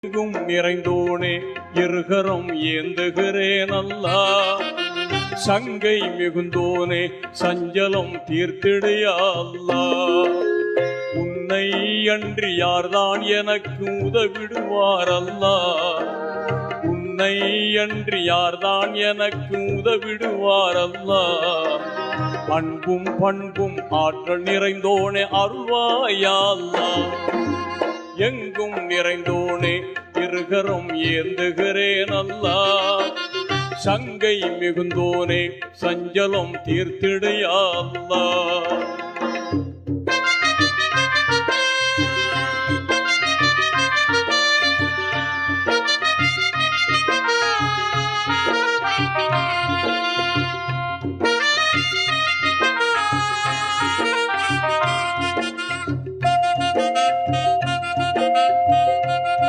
எங்கும் நிறைந்தோனே இருகரம் ஏந்துகிறேன் அல்லா. சங்கை மிகுந்தோனே சஞ்சலம் தீர்த்திடையா அல்லா. உன்னை அன்றி யார்தான் எனக்கு உதவிடுவார் அல்லா. உன்னை அன்றி யார்தான் எனக்கு உதவிடுவார் அல்லா. அன்பும் பண்பும் ஆற்றல் நிறைந்தோனே அருள்வாயா அல்லா. எங்கும் நிறைந்தோனே இருகரம் ஏந்துகிறேன் அல்லா. சங்கை மிகுந்தோனே சஞ்சலம் தீர்த்திடையா அல்லா.